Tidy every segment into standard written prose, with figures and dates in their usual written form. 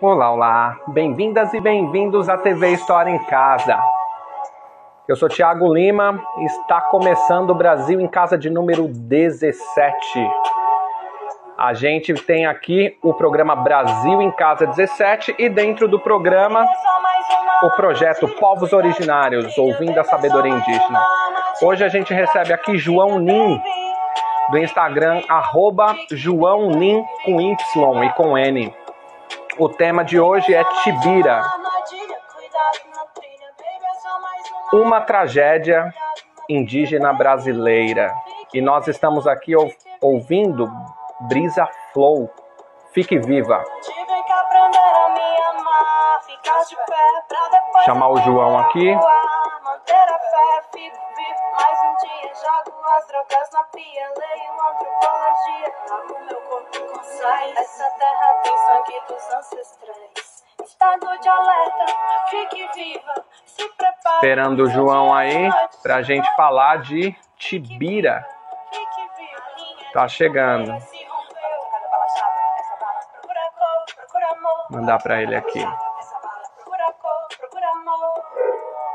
Olá, olá! Bem-vindas e bem-vindos à TV História em Casa. Eu sou Thiago Lima e está começando o Brasil em Casa de número 17. A gente tem aqui o programa Brasil em Casa 17 e dentro do programa o projeto Povos Originários, Ouvindo a Sabedoria Indígena. Hoje a gente recebe aqui João Nin, do Instagram, @JoãoNin com Y e com N. O tema de hoje é Tibira, uma tragédia indígena brasileira. E nós estamos aqui ouvindo Brisa Flow. Fique viva. Chamar o João aqui. Mais um dia jogo as drogas na pia, leio antropologia, lavo meu corpo com sais. Essa terra tem sangue dos ancestrais. Estado de alerta, fique viva, se prepare. Esperando o João aí pra gente falar de Tibira. Tá chegando. Mandar pra ele aqui.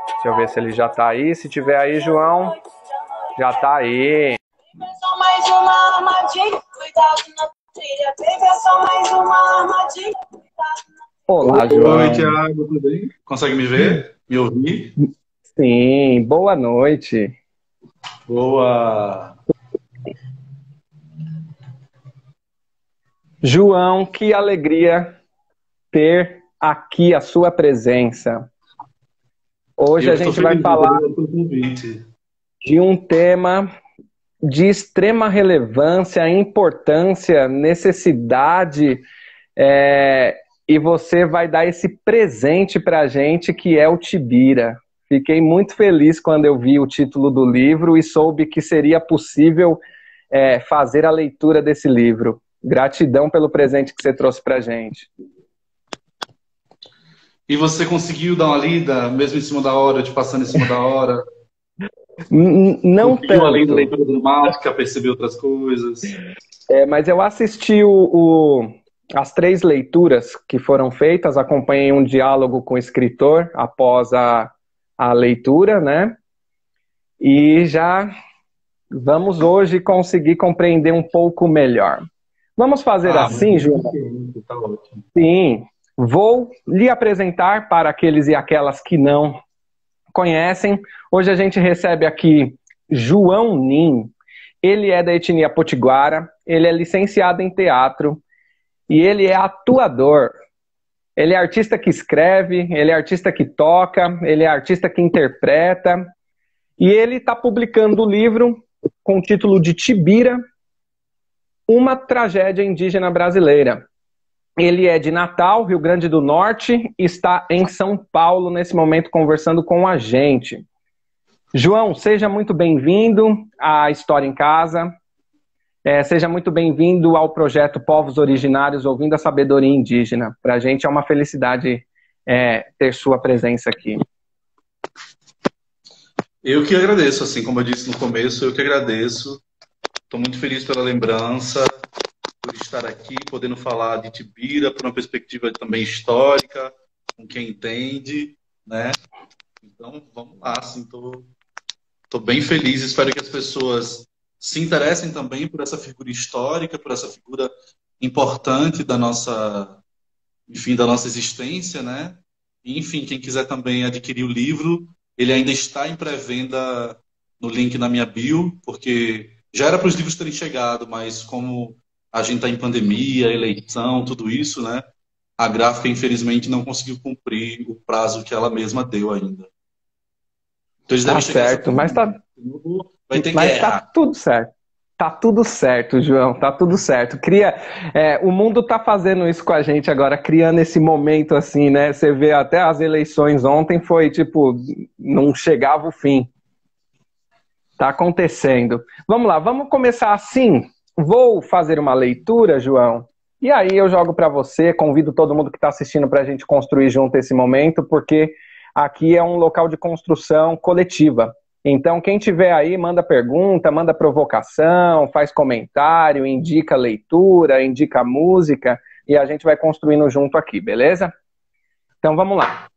Deixa eu ver se ele já tá aí. Se tiver aí, João, já tá aí. Mais uma armadilha, cuidado na trilha. É só mais uma armadilha. Olá, João. Oi, Thiago, tudo bem? Consegue me ver? Me ouvir? Sim, boa noite. Boa. João, que alegria ter aqui a sua presença. Hoje a gente vai falar de um tema de extrema relevância, importância, necessidade, e você vai dar esse presente para a gente, que é o Tibira. Fiquei muito feliz quando eu vi o título do livro e soube que seria possível fazer a leitura desse livro. Gratidão pelo presente que você trouxe para a gente. E você conseguiu dar uma lida, mesmo em cima da hora, te passando em cima da hora? Não tanto. Além da leitura dramática, perceber outras coisas? Mas eu assisti as 3 leituras que foram feitas, acompanhei um diálogo com o escritor após a leitura, né? E já vamos hoje conseguir compreender um pouco melhor. Vamos fazer assim, João? Tá ótimo. Sim. Vou lhe apresentar para aqueles e aquelas que não conhecem. Hoje a gente recebe aqui João Nin. Ele é da etnia potiguara, ele é licenciado em teatro e ele é atuador. Ele é artista que escreve, ele é artista que toca, ele é artista que interpreta. E ele está publicando o livro com o título de Tibira, uma tragédia indígena brasileira. Ele é de Natal, Rio Grande do Norte, e está em São Paulo nesse momento conversando com a gente. João, seja muito bem-vindo à História em Casa. Seja muito bem-vindo ao projeto Povos Originários, Ouvindo a Sabedoria Indígena. Para a gente é uma felicidade ter sua presença aqui. Eu que agradeço, assim como eu disse no começo, eu que agradeço. Estou muito feliz pela lembrança, por estar aqui, podendo falar de Tibira por uma perspectiva também histórica, com quem entende, né? Então, vamos lá, assim, tô bem feliz, espero que as pessoas se interessem também por essa figura histórica, por essa figura importante da nossa, enfim, da nossa existência, né? E, enfim, quem quiser também adquirir o livro, ele ainda está em pré-venda no link na minha bio, porque já era para os livros terem chegado, mas como a gente está em pandemia, eleição, tudo isso, né? A gráfica, infelizmente, não conseguiu cumprir o prazo que ela mesma deu ainda. Então, eles devem chegar certo, mas vai ter guerra. Tá tudo certo. Tá tudo certo, João, tá tudo certo. O mundo tá fazendo isso com a gente agora, criando esse momento assim, né? Você vê até as eleições ontem, foi tipo, não chegava o fim. Tá acontecendo. Vamos lá, vamos começar assim. Vou fazer uma leitura, João, e aí eu jogo para você, convido todo mundo que está assistindo para a gente construir junto esse momento, porque aqui é um local de construção coletiva. Então, quem tiver aí, manda pergunta, manda provocação, faz comentário, indica leitura, indica música, e a gente vai construindo junto aqui, beleza? Então, vamos lá.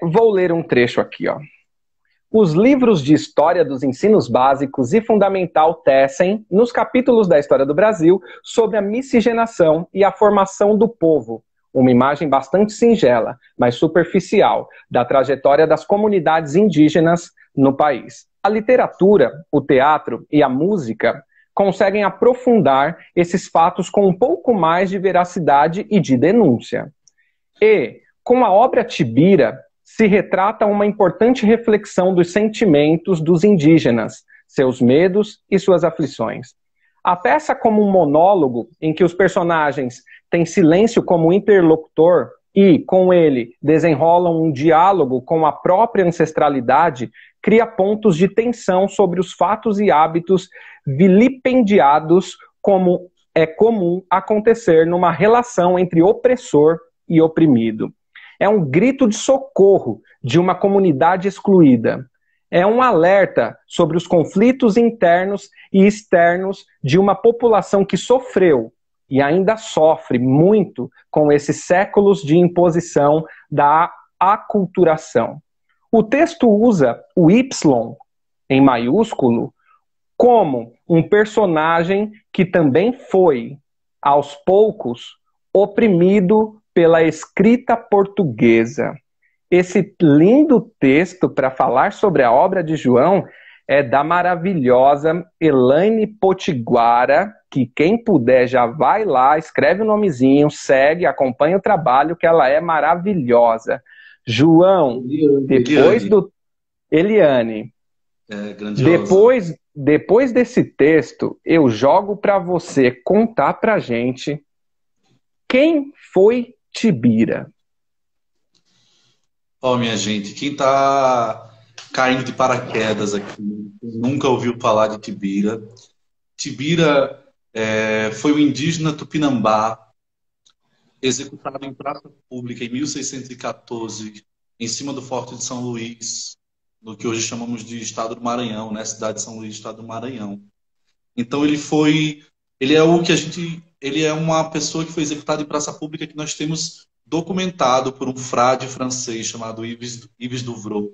Vou ler um trecho aqui, ó. Os livros de história dos ensinos básicos e fundamental tecem, nos capítulos da história do Brasil, sobre a miscigenação e a formação do povo, uma imagem bastante singela, mas superficial, da trajetória das comunidades indígenas no país. A literatura, o teatro e a música conseguem aprofundar esses fatos com um pouco mais de veracidade e de denúncia. E, com a obra Tibira, se retrata uma importante reflexão dos sentimentos dos indígenas, seus medos e suas aflições. A peça, como um monólogo em que os personagens têm silêncio como interlocutor e, com ele, desenrolam um diálogo com a própria ancestralidade, cria pontos de tensão sobre os fatos e hábitos vilipendiados, como é comum acontecer numa relação entre opressor e oprimido. É um grito de socorro de uma comunidade excluída. É um alerta sobre os conflitos internos e externos de uma população que sofreu e ainda sofre muito com esses séculos de imposição da aculturação. O texto usa o Y, em maiúsculo, como um personagem que também foi, aos poucos, oprimido pela escrita portuguesa. Esse lindo texto para falar sobre a obra de João é da maravilhosa Elaine Potiguara, que quem puder já vai lá, escreve o nomezinho, segue, acompanha o trabalho, que ela é maravilhosa. João, depois do... Eliane. Grandiosa. Depois desse texto, eu jogo para você contar pra gente quem foi Tibira. Minha gente, quem tá caindo de paraquedas aqui, nunca ouviu falar de Tibira. Tibira foi um indígena tupinambá, executado em praça pública em 1614, em cima do Forte de São Luís, no que hoje chamamos de Estado do Maranhão, né? Cidade de São Luís, Estado do Maranhão. Então ele é uma pessoa que foi executada em praça pública que nós temos documentado por um frade francês chamado Yves Douvreau.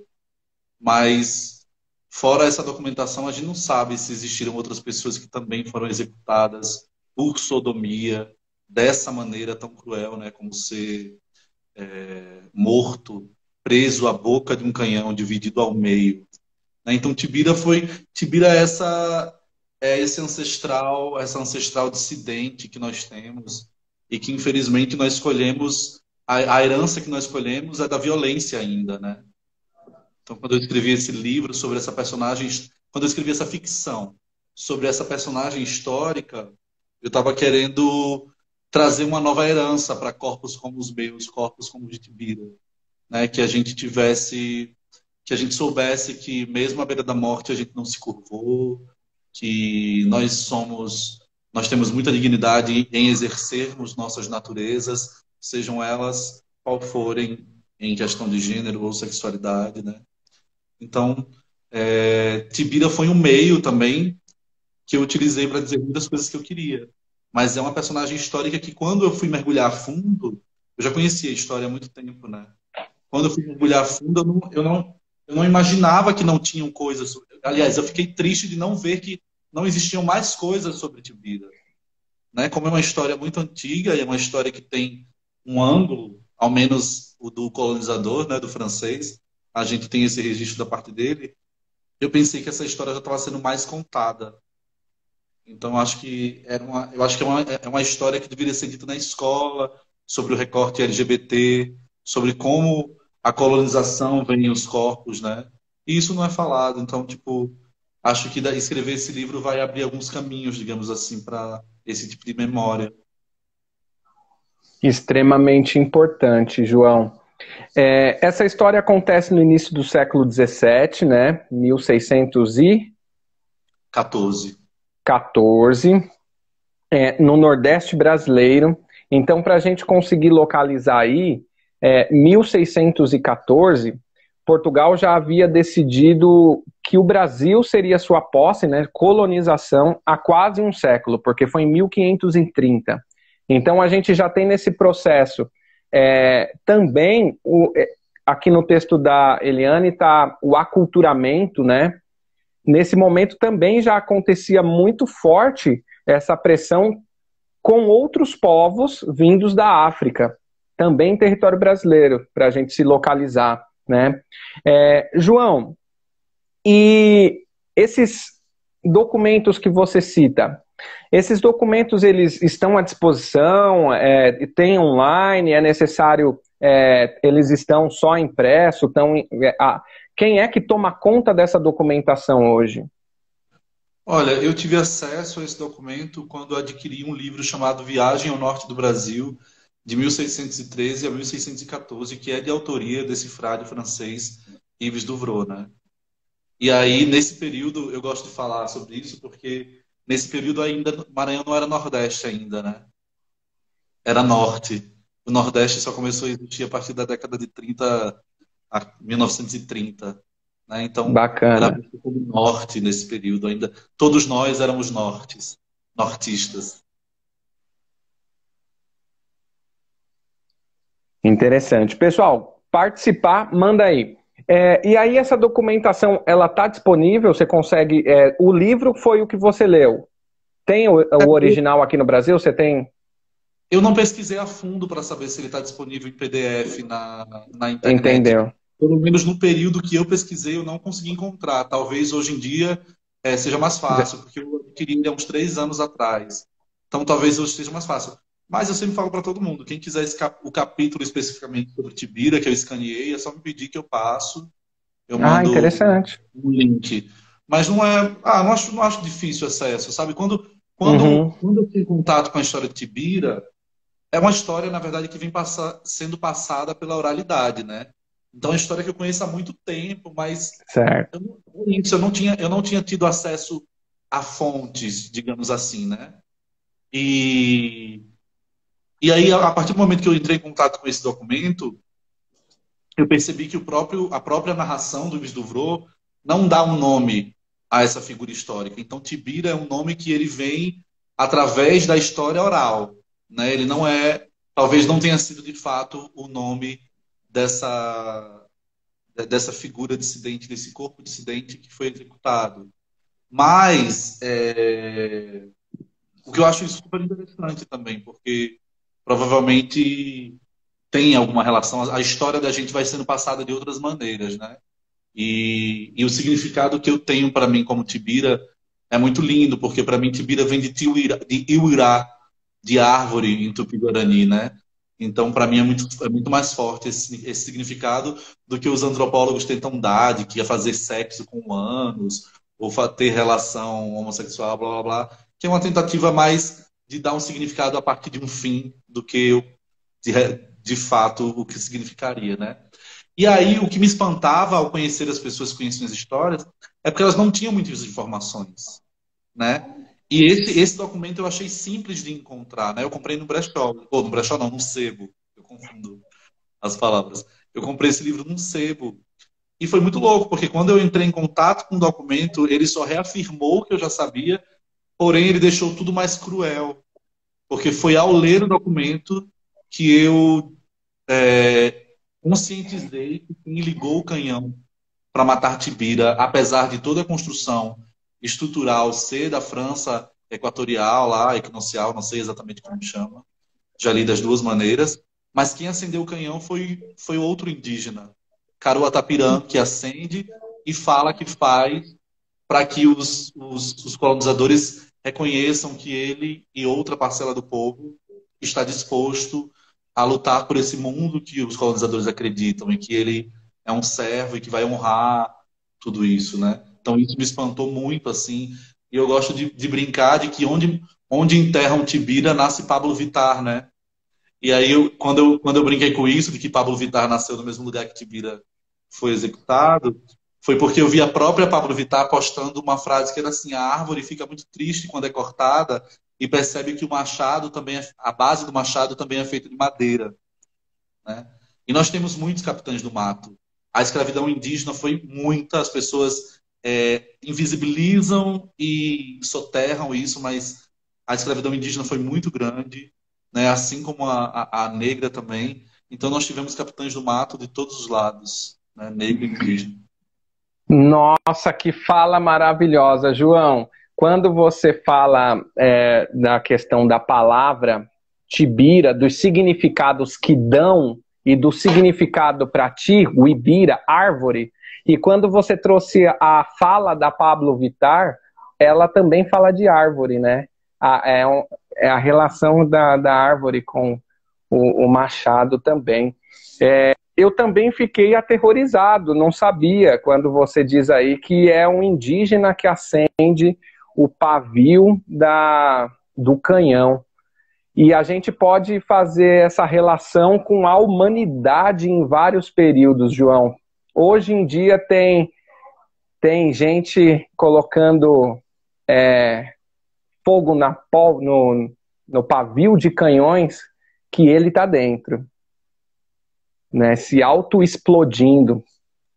Mas, fora essa documentação, a gente não sabe se existiram outras pessoas que também foram executadas por sodomia, dessa maneira tão cruel, né, como ser morto, preso à boca de um canhão, dividido ao meio. Né? Então, Tibira é essa ancestral dissidente que nós temos e que, infelizmente, nós escolhemos, a herança que nós escolhemos é da violência ainda, né? Então, quando eu escrevi esse livro sobre essa personagem, quando eu escrevi essa ficção sobre essa personagem histórica, eu estava querendo trazer uma nova herança para corpos como os meus, corpos como o de Tibira, né? Que a gente soubesse que mesmo à beira da morte a gente não se curvou, que nós temos muita dignidade em exercermos nossas naturezas, sejam elas qual forem em questão de gênero ou sexualidade, né? Então, Tibira foi um meio também que eu utilizei para dizer muitas coisas que eu queria. Mas é uma personagem histórica que, quando eu fui mergulhar a fundo, eu já conhecia a história há muito tempo, né? Quando eu fui mergulhar a fundo, eu não imaginava que não tinham coisas. Aliás, eu fiquei triste de não ver que não existiam mais coisas sobre Tibira. Né? Como é uma história muito antiga e é uma história que tem um ângulo, ao menos o do colonizador, né, do francês, a gente tem esse registro da parte dele, eu pensei que essa história já estava sendo mais contada. Então, eu acho que é uma história que deveria ser dita na escola, sobre o recorte LGBT, sobre como a colonização vem os corpos, né? E isso não é falado. Então, acho que escrever esse livro vai abrir alguns caminhos, digamos assim, para esse tipo de memória. Extremamente importante, João. Essa história acontece no início do século XVII, né? 1614. No Nordeste brasileiro. Então, para a gente conseguir localizar aí, 1614 Portugal já havia decidido que o Brasil seria sua posse, né, colonização, há quase um século, porque foi em 1530. Então a gente já tem nesse processo. Também, aqui no texto da Eliane está o aculturamento, né? Nesse momento também já acontecia muito forte essa pressão com outros povos vindos da África, também em território brasileiro, para a gente se localizar, né? João, e esses documentos que você cita, esses documentos eles estão à disposição, tem online, é necessário, eles estão só impresso, quem é que toma conta dessa documentação hoje? Olha, eu tive acesso a esse documento quando adquiri um livro chamado Viagem ao Norte do Brasil, de 1613 a 1614, que é de autoria desse frade francês Yves Douvreau, né? E aí, nesse período, eu gosto de falar sobre isso porque nesse período ainda Maranhão não era Nordeste ainda, né? Era Norte. O Nordeste só começou a existir a partir da década de 30 a 1930, né? Então, era Bacana. visto como Norte nesse período ainda. Todos nós éramos nortistas. Interessante. Pessoal, participar, manda aí. E aí essa documentação, ela está disponível? Você consegue... o livro foi o que você leu. Tem o original aqui no Brasil? Você tem? Eu não pesquisei a fundo para saber se ele está disponível em PDF na internet. Entendeu? Pelo menos no período que eu pesquisei, eu não consegui encontrar. Talvez hoje em dia seja mais fácil, porque eu adquiri ele há uns 3 anos atrás. Então talvez hoje seja mais fácil. Mas eu sempre falo para todo mundo, quem quiser o capítulo especificamente sobre Tibira, que eu escaneei, é só me pedir que eu passo. Eu mando Interessante. um link. Mas não é. Não acho difícil o acesso, sabe? Uhum. Quando eu tenho contato com a história de Tibira, é uma história, na verdade, que vem sendo passada pela oralidade, né? Então é uma história que eu conheço há muito tempo, mas Certo. eu não tinha tido acesso a fontes, digamos assim, né? E, e aí, a partir do momento que eu entrei em contato com esse documento, eu percebi que a própria narração do Luiz Duvreau não dá um nome a essa figura histórica. Então, Tibira é um nome que ele vem através da história oral, né? Ele não é, talvez não tenha sido de fato o nome dessa figura dissidente, desse corpo dissidente que foi executado. Mas o que eu acho super interessante também, porque provavelmente tem alguma relação, a história da gente vai sendo passada de outras maneiras, né? E o significado que eu tenho para mim como Tibira é muito lindo, porque para mim Tibira vem de Iuirá, de árvore em Tupi-Guarani, né? Então, para mim, é muito mais forte esse significado do que os antropólogos tentam dar, de que ia fazer sexo com humanos, ou ter relação homossexual, blá, blá, blá, que é uma tentativa mais de dar um significado a partir de um fim do que de fato o que significaria, né? E aí, o que me espantava ao conhecer as pessoas que conheciam as histórias é porque elas não tinham muitas informações, né? E esse documento eu achei simples de encontrar, né? Eu comprei no brechó, ou no brechó não, no sebo. Eu confundo as palavras. Eu comprei esse livro num sebo. E foi muito louco, porque quando eu entrei em contato com o documento, ele só reafirmou o que eu já sabia, porém ele deixou tudo mais cruel. Porque foi ao ler o documento que eu conscientizei que quem ligou o canhão para matar Tibira, apesar de toda a construção estrutural ser da França equatorial, lá, equinocial, não sei exatamente como chama, já li das duas maneiras, mas quem acendeu o canhão foi outro indígena, Caruá Tapirã, que acende e fala que faz para que os colonizadores reconheçam que ele e outra parcela do povo está disposto a lutar por esse mundo que os colonizadores acreditam e que ele é um servo e que vai honrar tudo isso, né? Então isso me espantou muito, assim. E eu gosto de brincar de que onde enterram Tibira nasce Pablo Vittar, né? E aí quando eu brinquei com isso, de que Pablo Vittar nasceu no mesmo lugar que Tibira foi executado, foi porque eu vi a própria Pablo Vittar postando uma frase que era assim: a árvore fica muito triste quando é cortada e percebe que o machado também a base do machado também é feita de madeira, né? E nós temos muitos capitães do mato A escravidão indígena foi muita, as pessoas invisibilizam e soterram isso, mas a escravidão indígena foi muito grande, né? Assim como a negra também. Então nós tivemos capitães do mato de todos os lados, né? Negro e indígena. Nossa, que fala maravilhosa, João. Quando você fala da questão da palavra tibira, dos significados que dão e do significado para ti, o ibira, árvore, e quando você trouxe a fala da Pablo Vittar, ela também fala de árvore, né? É a relação da árvore com o machado também. Eu também fiquei aterrorizado, não sabia, quando você diz aí que é um indígena que acende o pavio do canhão. E a gente pode fazer essa relação com a humanidade em vários períodos, João. Hoje em dia tem gente colocando fogo no pavio de canhões que ele está dentro, né, se auto-explodindo.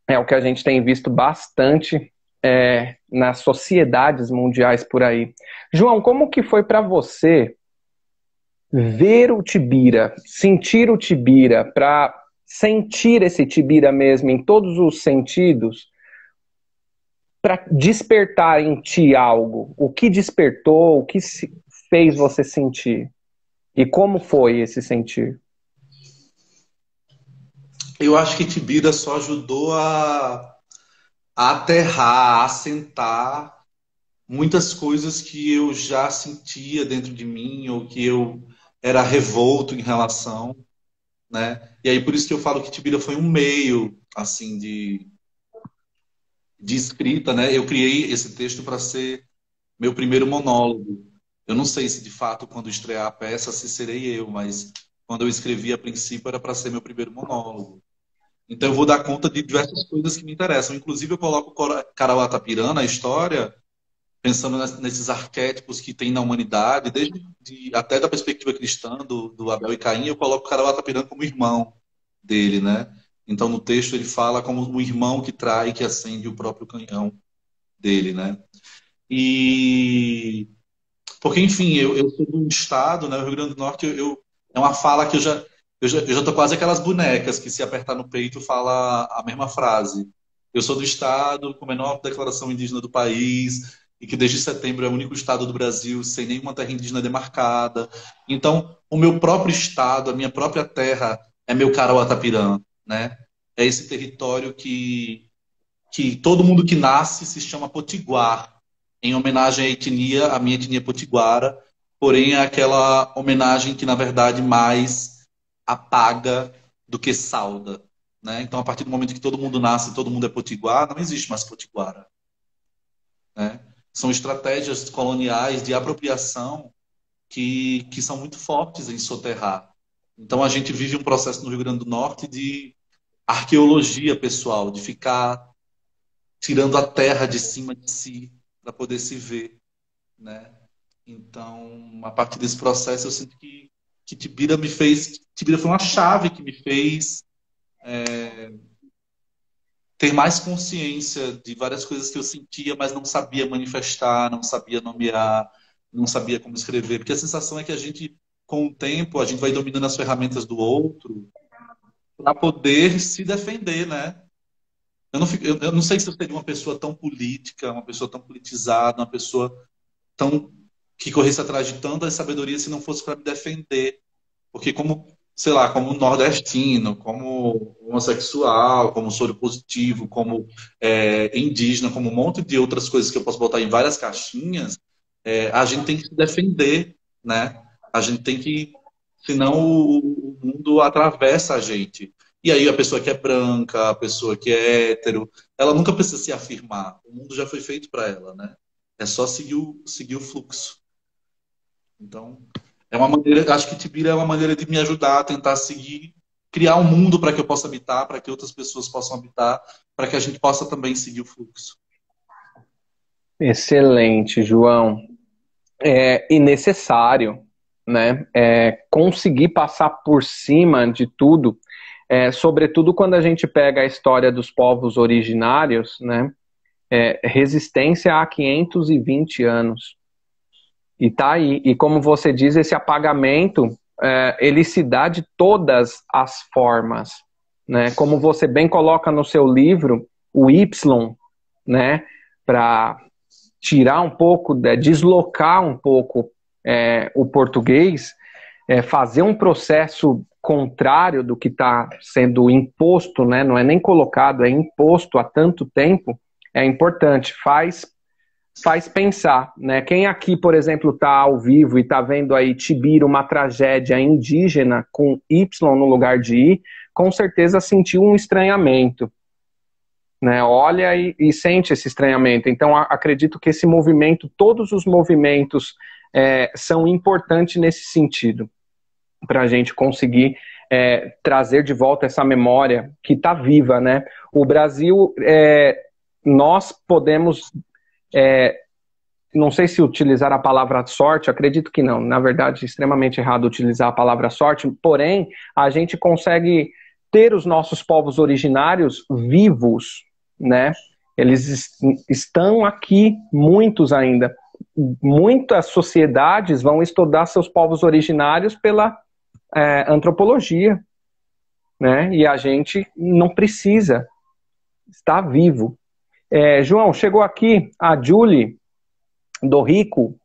É o que a gente tem visto bastante nas sociedades mundiais por aí. João, como que foi para você ver o Tibira, sentir o Tibira, para sentir esse Tibira mesmo em todos os sentidos, para despertar em ti algo? O que despertou, o que fez você sentir? E como foi esse sentir? Eu acho que Tibira só ajudou a aterrar, a assentar muitas coisas que eu já sentia dentro de mim ou que eu era revolto em relação, né? E aí por isso que eu falo que Tibira foi um meio assim de escrita, né? Eu criei esse texto para ser meu primeiro monólogo. Eu não sei se de fato quando estrear a peça se serei eu, mas quando eu escrevi a princípio era para ser meu primeiro monólogo. Então eu vou dar conta de diversas coisas que me interessam. Inclusive eu coloco Carauatapirã na história pensando nesses arquétipos que tem na humanidade, até da perspectiva cristã do Abel e Caim, eu coloco o Carauatapirã como irmão dele, né? Então no texto ele fala como um irmão que trai, que acende o próprio canhão dele, né? E porque enfim, eu sou de um estado, né? O Rio Grande do Norte, é uma fala que eu já tô quase aquelas bonecas que se apertar no peito fala a mesma frase. Eu sou do estado com a menor declaração indígena do país e que desde setembro é o único estado do Brasil sem nenhuma terra indígena demarcada. Então, o meu próprio estado, a minha própria terra é meu Carauatapirã, né? É esse território que todo mundo que nasce se chama Potiguar, em homenagem à minha etnia potiguara, porém é aquela homenagem que, na verdade, mais apaga do que sauda, né? Então, a partir do momento que todo mundo nasce, todo mundo é potiguar, não existe mais potiguara, né? São estratégias coloniais de apropriação que são muito fortes em soterrar. Então, a gente vive um processo no Rio Grande do Norte de arqueologia pessoal, de ficar tirando a terra de cima de si para poder se ver, né? Então, a partir desse processo, eu sinto que Tibira foi uma chave que me fez ter mais consciência de várias coisas que eu sentia, mas não sabia manifestar, não sabia nomear, não sabia como escrever, porque a sensação é que a gente, com o tempo, a gente vai dominando as ferramentas do outro para poder se defender, né? Eu não sei se eu seria uma pessoa tão política, uma pessoa tão politizada, uma pessoa tão que corresse atrás de tanta sabedoria se não fosse para me defender. Porque como, sei lá, como nordestino, como homossexual, como soro positivo, como indígena, como um monte de outras coisas que eu posso botar em várias caixinhas, a gente tem que se defender, né? A gente tem que, senão o mundo atravessa a gente. E aí a pessoa que é branca, a pessoa que é hétero, ela nunca precisa se afirmar. O mundo já foi feito para ela, né? É só seguir o fluxo. Então, é uma maneira, acho que Tibira é uma maneira de me ajudar a tentar seguir, criar um mundo para que eu possa habitar, para que outras pessoas possam habitar, para que a gente possa também seguir o fluxo. Excelente, João. E necessário, né? Conseguir passar por cima de tudo. sobretudo quando a gente pega a história dos povos originários, né? Resistência há 520 anos. E tá aí. E como você diz, esse apagamento, ele se dá de todas as formas, né? Como você bem coloca no seu livro, o Y, né? Para tirar um pouco, deslocar um pouco o português, fazer um processo contrário do que está sendo imposto, né? Não é nem colocado, é imposto há tanto tempo, é importante, faz pensar, né? Quem aqui, por exemplo, está ao vivo e está vendo aí Tibira, uma tragédia indígena com Y no lugar de I, com certeza sentiu um estranhamento, né? Olha e sente esse estranhamento. Então, acredito que esse movimento, todos os movimentos são importantes nesse sentido, para a gente conseguir trazer de volta essa memória que está viva, né? O Brasil, nós podemos... não sei se utilizar a palavra sorte, acredito que não, na verdade é extremamente errado utilizar a palavra sorte, porém a gente consegue ter os nossos povos originários vivos, né? Eles estão aqui, muitos ainda. Muitas sociedades vão estudar seus povos originários pela antropologia, né? E a gente não precisa, está vivo. João, chegou aqui a Julie do Rico,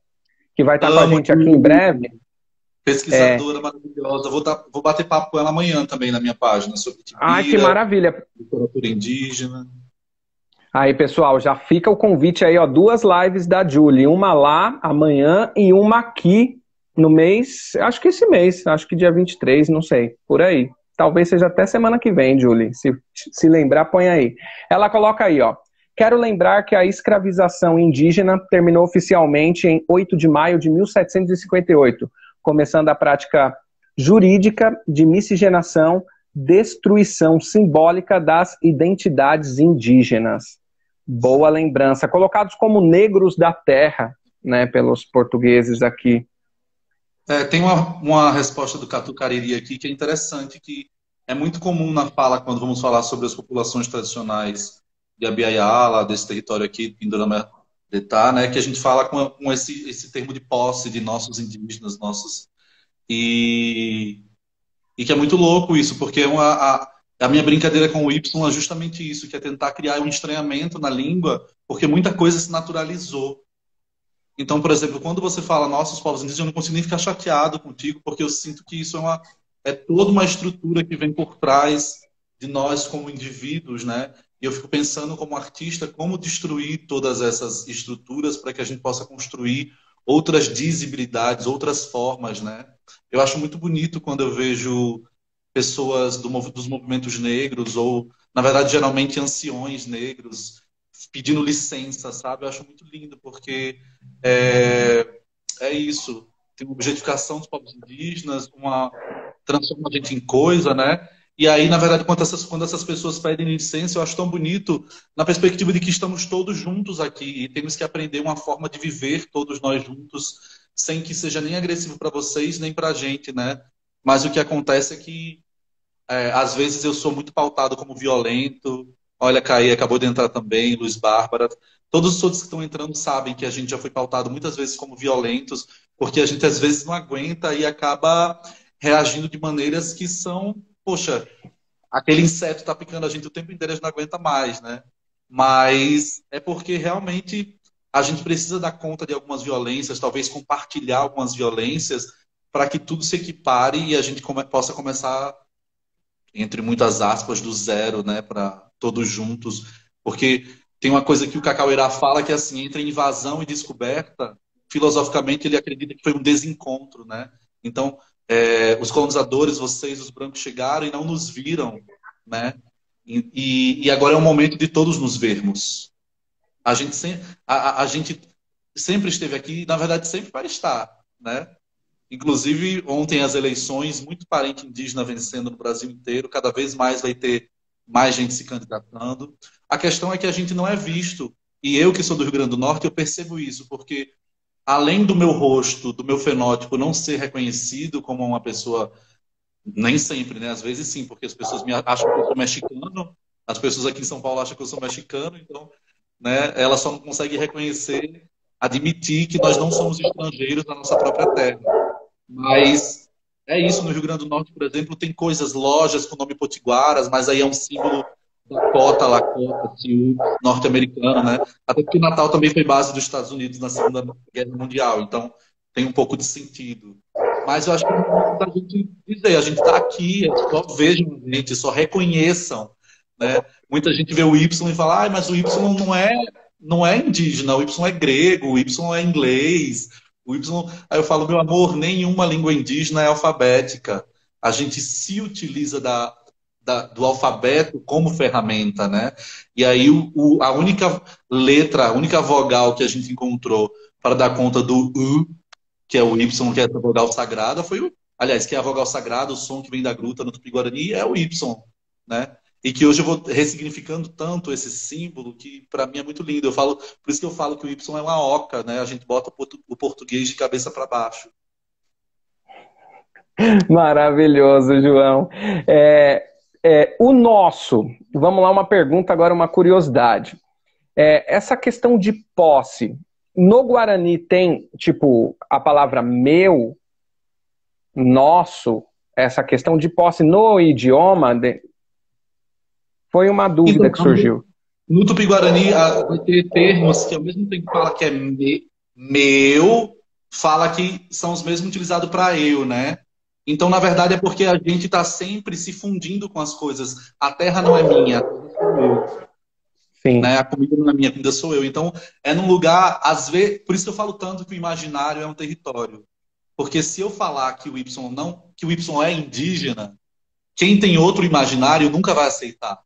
que vai estar com a gente aqui em breve. Pesquisadora maravilhosa. Vou bater papo com ela amanhã também na minha página sobre Tibira, ai, que maravilha. Literatura indígena. Aí, pessoal, já fica o convite aí, ó, 2 lives da Julie, uma lá amanhã e uma aqui no mês, acho que esse mês, acho que dia 23, não sei, por aí. Talvez seja até semana que vem, Julie, se lembrar, põe aí. Ela coloca aí, ó: quero lembrar que a escravização indígena terminou oficialmente em 8 de maio de 1758, começando a prática jurídica de miscigenação, destruição simbólica das identidades indígenas. Boa lembrança. Colocados como negros da terra, né, pelos portugueses aqui. Tem uma resposta do Catu Cariri aqui que é interessante, que é muito comum na fala, quando vamos falar sobre as populações tradicionais de Abya-Yala, desse território aqui, Pindorama-Detá, né, que a gente fala com esse termo de posse de nossos indígenas, e que é muito louco isso, porque a minha brincadeira com o Y é justamente isso, que é tentar criar um estranhamento na língua, porque muita coisa se naturalizou. Então, por exemplo, quando você fala nossos povos indígenas, eu não consigo nem ficar chateado contigo, porque eu sinto que isso é toda uma estrutura que vem por trás de nós como indivíduos, né? E eu fico pensando como artista, como destruir todas essas estruturas para que a gente possa construir outras dizibilidades, outras formas, né? Eu acho muito bonito quando eu vejo pessoas dos movimentos negros, ou, na verdade, geralmente anciões negros, pedindo licença, sabe? Eu acho muito lindo, porque é isso. Tem uma objetificação dos povos indígenas, transforma a gente em coisa, né? E aí, na verdade, quando essas pessoas pedem licença, eu acho tão bonito na perspectiva de que estamos todos juntos aqui e temos que aprender uma forma de viver todos nós juntos, sem que seja nem agressivo para vocês, nem para a gente, né? Mas o que acontece é que, às vezes, eu sou muito pautado como violento. Olha, Caí acabou de entrar também, Luiz Bárbara. Todos os outros que estão entrando sabem que a gente já foi pautado muitas vezes como violentos, porque a gente, às vezes, não aguenta e acaba reagindo de maneiras que são... Poxa, aquele inseto está picando a gente o tempo inteiro, a gente não aguenta mais, né? Mas é porque realmente a gente precisa dar conta de algumas violências, talvez compartilhar algumas violências, para que tudo se equipare e a gente possa começar, entre muitas aspas, do zero, né? Para todos juntos. Porque tem uma coisa que o Cacauerá fala que é assim, entre invasão e descoberta, filosoficamente ele acredita que foi um desencontro, né? Então, os colonizadores, vocês, os brancos, chegaram e não nos viram, né? E agora é o momento de todos nos vermos. A gente sempre esteve aqui e, na verdade, sempre vai estar, né? Inclusive, ontem as eleições, muito parente indígena vencendo no Brasil inteiro, cada vez mais vai ter mais gente se candidatando. A questão é que a gente não é visto. E eu, que sou do Rio Grande do Norte, eu percebo isso, porque além do meu rosto, do meu fenótipo não ser reconhecido como uma pessoa Nem sempre, né? Às vezes sim, porque as pessoas me acham que eu sou mexicano, as pessoas aqui em São Paulo acham que eu sou mexicano, então, né, elas só não conseguem reconhecer, admitir que nós não somos estrangeiros na nossa própria terra. Mas é isso, no Rio Grande do Norte, por exemplo, tem coisas, lojas com nome potiguaras, mas aí é um símbolo da cota, Lakota, Sioux, norte-americano, né? Até porque Natal também foi base dos Estados Unidos na Segunda Guerra Mundial, então tem um pouco de sentido. Mas eu acho que é muito da gente dizer, a gente está aqui, só vejam a gente, só reconheçam, né? Muita gente vê o Y e fala, ah, mas o Y não é indígena, o Y é grego, o Y é inglês, o Y... Aí eu falo, meu amor, nenhuma língua indígena é alfabética. A gente se utiliza do alfabeto como ferramenta, né? E aí a única letra, a única vogal que a gente encontrou para dar conta do U, que é o Y, que é a vogal sagrada, foi o... Aliás, que é a vogal sagrada, o som que vem da gruta no Tupi-Guarani, é o Y, né? E que hoje eu vou ressignificando tanto esse símbolo que para mim é muito lindo. Eu falo, por isso que eu falo que o Y é uma oca, né? A gente bota o português de cabeça para baixo. Maravilhoso, João. O nosso, vamos lá, uma pergunta agora, uma curiosidade. Essa questão de posse, no Guarani tem, tipo, a palavra meu, nosso, essa questão de posse no idioma, foi uma dúvida Então, que surgiu. no Tupi-Guarani vai ter termos que ao mesmo tempo que fala que é meu, fala que são os mesmos utilizados para eu, né? Então, na verdade, é porque a gente está sempre se fundindo com as coisas. A terra não é minha, a terra sou eu. Sim. Né? A comida não é minha, a comida sou eu. Então, é num lugar, às vezes, por isso que eu falo tanto que o imaginário é um território. Porque se eu falar que o Y não, que o Y é indígena, quem tem outro imaginário nunca vai aceitar.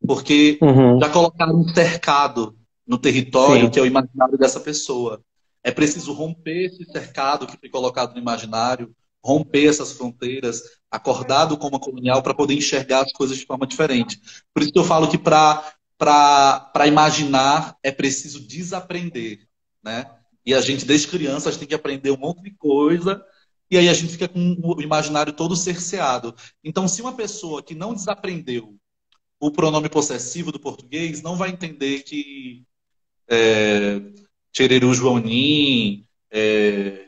Porque já colocaram um cercado no território, Sim. que é o imaginário dessa pessoa. É preciso romper esse cercado que foi colocado no imaginário, romper essas fronteiras, acordado como colonial, para poder enxergar as coisas de forma diferente. Por isso que eu falo que para imaginar é preciso desaprender, né? E a gente, desde crianças, tem que aprender um monte de coisa, e aí a gente fica com o imaginário todo cerceado. Então, se uma pessoa que não desaprendeu o pronome possessivo do português, não vai entender que Chereru Joanim,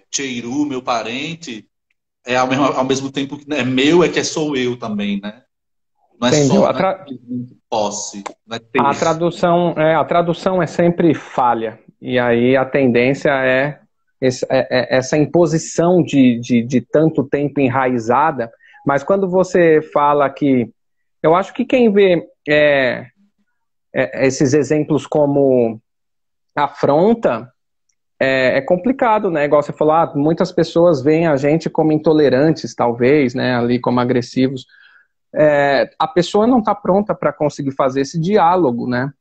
Cheiru, meu parente, é ao mesmo tempo que é meu, é que sou eu também, né? Não é Entendeu? só posse. Não é ter. A tradução é sempre falha. E aí a tendência é essa imposição de tanto tempo enraizada. Mas quando você fala que... Eu acho que quem vê esses exemplos como afronta é complicado, né? Igual você falou, muitas pessoas veem a gente como intolerantes, talvez, né? Ali como agressivos. A pessoa não está pronta para conseguir fazer esse diálogo, né?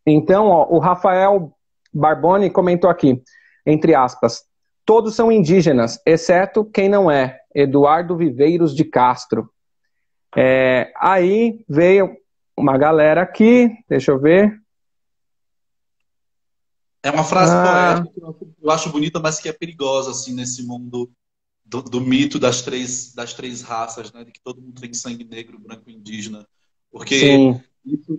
Então, o Rafael Barboni comentou aqui, entre aspas, todos são indígenas, exceto quem não é, Eduardo Viveiros de Castro. Aí veio uma galera aqui, deixa eu ver. É uma frase poética que eu acho bonita, mas que é perigosa, assim, nesse mundo do mito das três raças, né? De que todo mundo tem sangue negro, branco e indígena. Porque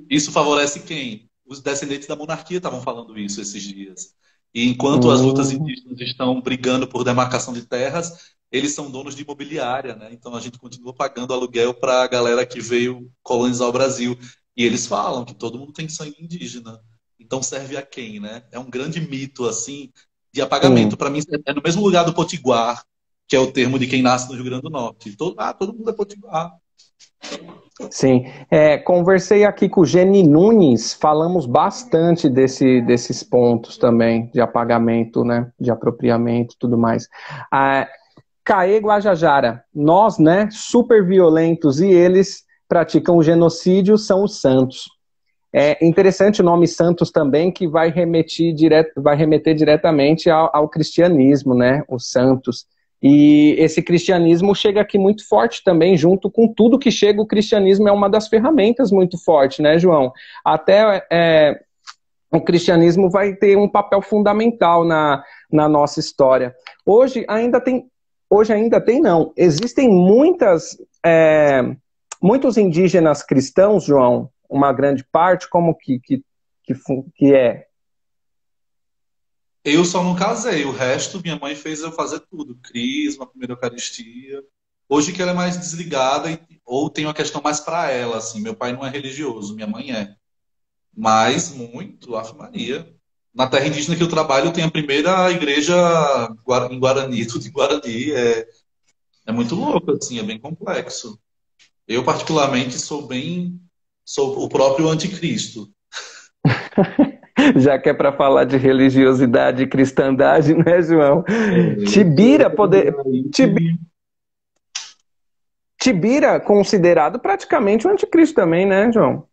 isso favorece quem? Os descendentes da monarquia estavam falando isso esses dias. E enquanto as lutas indígenas estão brigando por demarcação de terras, eles são donos de imobiliária, né? Então a gente continua pagando aluguel para a galera que veio colonizar o Brasil. E eles falam que todo mundo tem sangue indígena. Então serve a quem, né? É um grande mito, assim, de apagamento. Para mim, é no mesmo lugar do potiguar, que é o termo de quem nasce no Rio Grande do Norte. Todo mundo é potiguar. Sim. Conversei aqui com o Geni Nunes, falamos bastante desses pontos também, de apagamento, né? De apropriamento e tudo mais. Caê Guajajara, nós, né, super violentos, e eles praticam o genocídio, são os santos. É interessante o nome Santos também, que vai remeter diretamente ao cristianismo, né? Os santos. E esse cristianismo chega aqui muito forte também, junto com tudo que chega, o cristianismo é uma das ferramentas muito forte, né, João? Até o cristianismo vai ter um papel fundamental na nossa história. Hoje ainda tem não. Existem muitas muitos indígenas cristãos, João, uma grande parte, como que é? Eu só não casei, o resto minha mãe fez eu fazer tudo. Crisma, primeira Eucaristia. Hoje que ela é mais desligada, ou tem uma questão mais para ela, assim. Meu pai não é religioso, minha mãe é. Mas muito, Ave Maria. Na terra indígena que eu trabalho, tem a primeira igreja em Guarani, tudo em Guarani. É muito louco, assim, é bem complexo. Eu, particularmente, sou o próprio anticristo. Já que é para falar de religiosidade e cristandade, né, João? É, Tibira, Tibira considerado praticamente o anticristo também, né, João?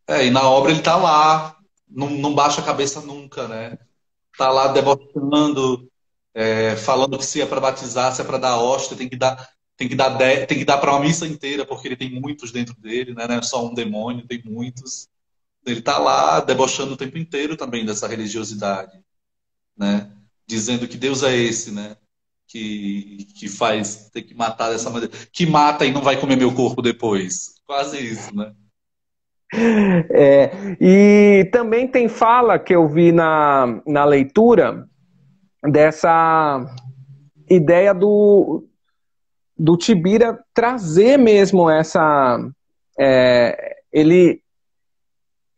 e na obra ele tá lá, não baixa a cabeça nunca, né? Tá lá debochando, falando que se é para batizar, se é para dar hóstia, tem que dar para uma missa inteira, porque ele tem muitos dentro dele, né? Não é só um demônio, tem muitos. Ele tá lá debochando o tempo inteiro também dessa religiosidade, né? Dizendo que Deus é esse, né? Que faz ter que matar dessa maneira, que mata e não vai comer meu corpo depois. Quase isso, né? E também tem fala que eu vi na leitura dessa ideia do Tibira trazer mesmo essa. Ele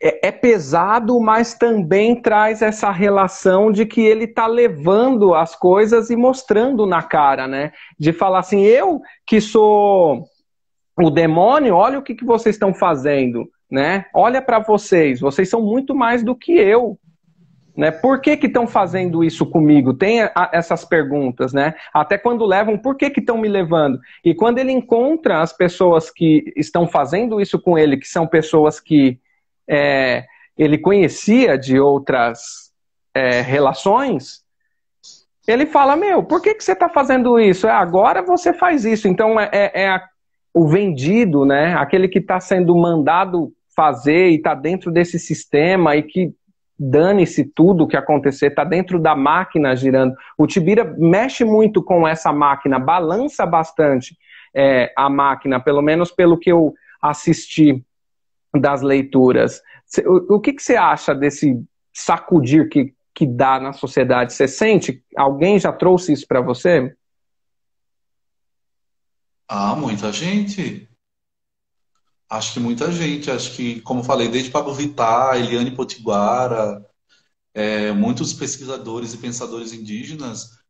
é pesado, mas também traz essa relação de que ele está levando as coisas e mostrando na cara, né? De falar assim, eu que sou o demônio, olha o que vocês estão fazendo, né? Olha para vocês são muito mais do que eu. Né? Por que estão fazendo isso comigo? Tem essas perguntas, né? Até quando levam, por que estão me levando? E quando ele encontra as pessoas que estão fazendo isso com ele, que são pessoas que ele conhecia de outras relações, ele fala, por que você está fazendo isso? Agora você faz isso. Então o vendido, né? Aquele que está sendo mandado fazer e está dentro desse sistema e que dane-se tudo o que acontecer, está dentro da máquina girando. O Tibira mexe muito com essa máquina, balança bastante a máquina, pelo menos pelo que eu assisti das leituras. O que você acha desse sacudir que dá na sociedade? Você sente? Alguém já trouxe isso para você? Ah, muita gente. Acho que muita gente. Acho que, como eu falei, desde Pablo Vittar, Eliane Potiguara, muitos pesquisadores e pensadores indígenas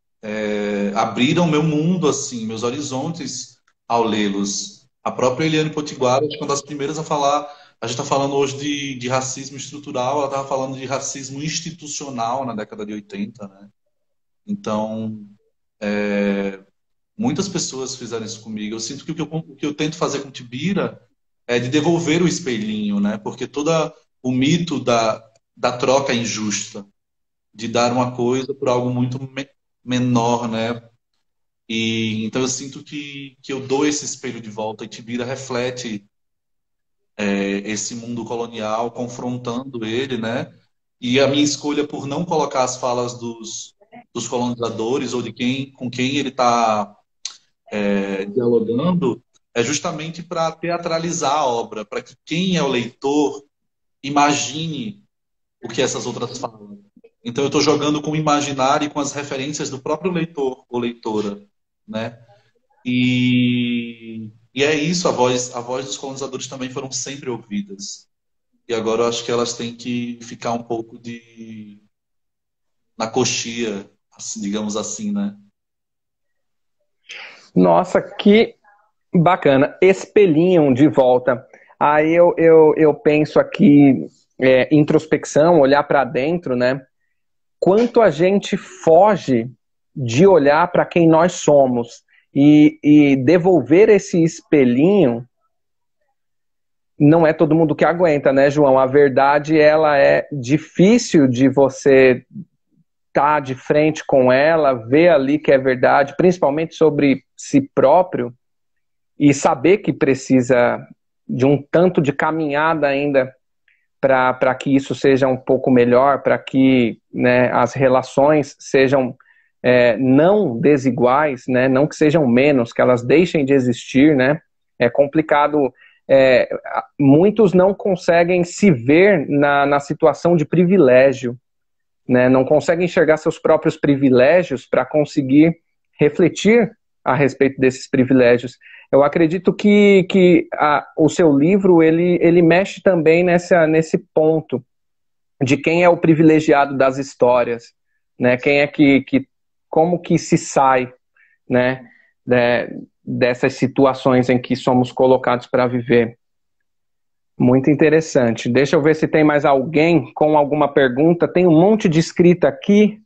abriram meu mundo, assim, meus horizontes ao lê-los. A própria Eliane Potiguara, acho que é uma das primeiras a falar. A gente está falando hoje de racismo estrutural, ela estava falando de racismo institucional na década de 80, né? Então, muitas pessoas fizeram isso comigo. Eu sinto que o que eu tento fazer com Tibira é de devolver o espelhinho, né? Porque todo o mito da troca injusta, de dar uma coisa por algo muito menor, né? E então eu sinto que eu dou esse espelho de volta e Tibira reflete esse mundo colonial, confrontando ele, né? E a minha escolha por não colocar as falas dos colonizadores ou de com quem ele está dialogando é justamente para teatralizar a obra, para que quem é o leitor imagine o que essas outras falam. Então eu estou jogando com o imaginário e com as referências do próprio leitor ou leitora, né? E é isso, a voz dos colonizadores também foram sempre ouvidas. E agora eu acho que elas têm que ficar um pouco na coxia, assim, digamos assim, né? Nossa, que bacana. Espelhinham de volta. Aí eu penso aqui, introspecção, olhar para dentro, né? Quanto a gente foge de olhar para quem nós somos e devolver esse espelhinho, não é todo mundo que aguenta, né, João? A verdade, ela é difícil de você estar de frente com ela, ver ali que é verdade, principalmente sobre si próprio, e saber que precisa de um tanto de caminhada ainda para que isso seja um pouco melhor, para que, né, as relações sejam não desiguais, né? Não que sejam menos, que elas deixem de existir, né? É complicado. Muitos não conseguem se ver na situação de privilégio, né? Não conseguem enxergar seus próprios privilégios para conseguir refletir a respeito desses privilégios. Eu acredito que o seu livro ele mexe também nesse ponto de quem é o privilegiado das histórias, né? Quem é como que se sai, né? Dessas situações em que somos colocados para viver. Muito interessante. Deixa eu ver se tem mais alguém com alguma pergunta. Tem um monte de escrita aqui.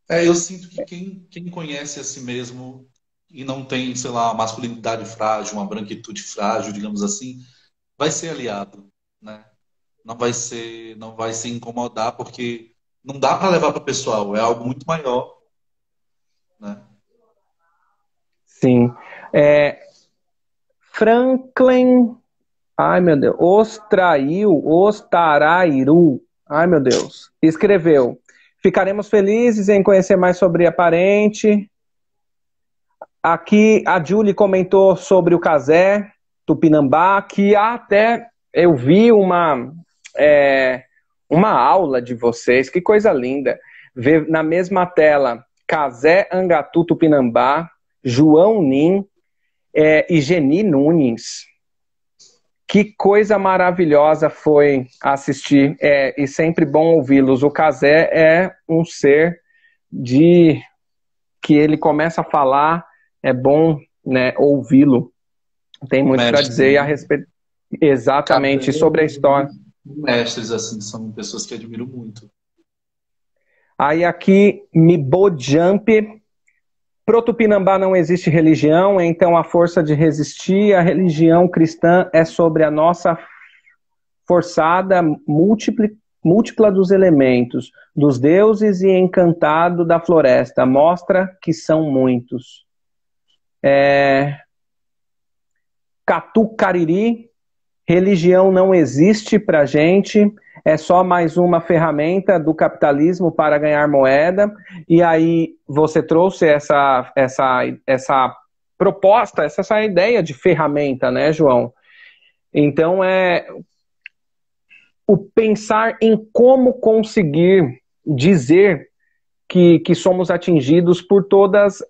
Eu sinto que quem conhece a si mesmo e não tem, sei lá, uma masculinidade frágil, uma branquitude frágil, digamos assim, vai ser aliado, né? Não vai se incomodar, porque não dá para levar para o pessoal, é algo muito maior, né? Sim. Franklin, ai meu Deus, Ostarairu, ai meu Deus, escreveu: ficaremos felizes em conhecer mais sobre a parente. Aqui a Julie comentou sobre o casé, Tupinambá, que até eu vi uma aula de vocês, que coisa linda. Ver na mesma tela Casé Angatu Tupinambá, João Nin e Geni Nunes. Que coisa maravilhosa foi assistir, e sempre bom ouvi-los. O Casé é um ser que ele começa a falar, é bom, né, ouvi-lo. Tem muito para dizer a respeito, exatamente, sobre a história. Mestres, assim, são pessoas que admiro muito. Aí aqui, Mibojump, pro Tupinambá não existe religião, então a força de resistir à religião cristã é sobre a nossa forçada múltipla dos elementos, dos deuses e encantado da floresta. Mostra que são muitos. Catucariri, religião não existe pra gente, é só mais uma ferramenta do capitalismo para ganhar moeda. E aí você trouxe essa proposta, essa ideia de ferramenta, né, João? Então o pensar em como conseguir dizer que somos atingidos por todos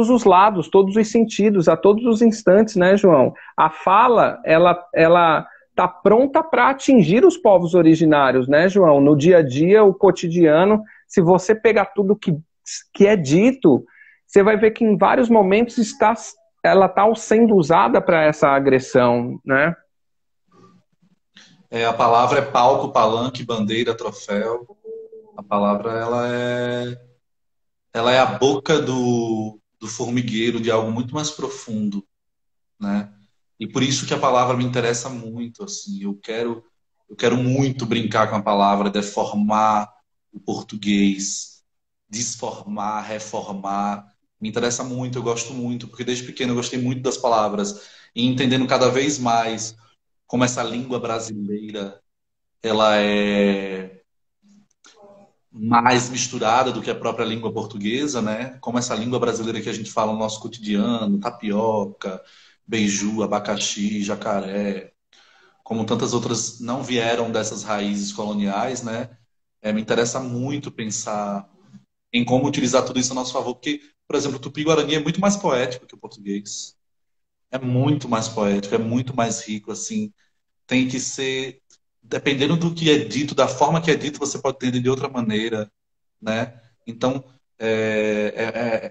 os lados, todos os sentidos, a todos os instantes, né, João? A fala, ela está pronta para atingir os povos originários, né, João? No dia a dia, o cotidiano, se você pegar tudo que é dito, você vai ver que em vários momentos ela está sendo usada para essa agressão, né? A palavra é palco, palanque, bandeira, troféu. A palavra, ela é a boca do formigueiro de algo muito mais profundo, né? E por isso que a palavra me interessa muito, assim. Eu quero muito brincar com a palavra, deformar o português, desformar, reformar. Me interessa muito, eu gosto muito, porque desde pequeno eu gostei muito das palavras e entendendo cada vez mais como essa língua brasileira, ela é mais misturada do que a própria língua portuguesa, né? Como essa língua brasileira que a gente fala no nosso cotidiano, tapioca, beiju, abacaxi, jacaré, como tantas outras não vieram dessas raízes coloniais, né? Me interessa muito pensar em como utilizar tudo isso a nosso favor, porque, por exemplo, o Tupi-Guarani é muito mais poético que o português. É muito mais poético, é muito mais rico, assim. Tem que ser, dependendo do que é dito, da forma que é dito, você pode entender de outra maneira, né? Então,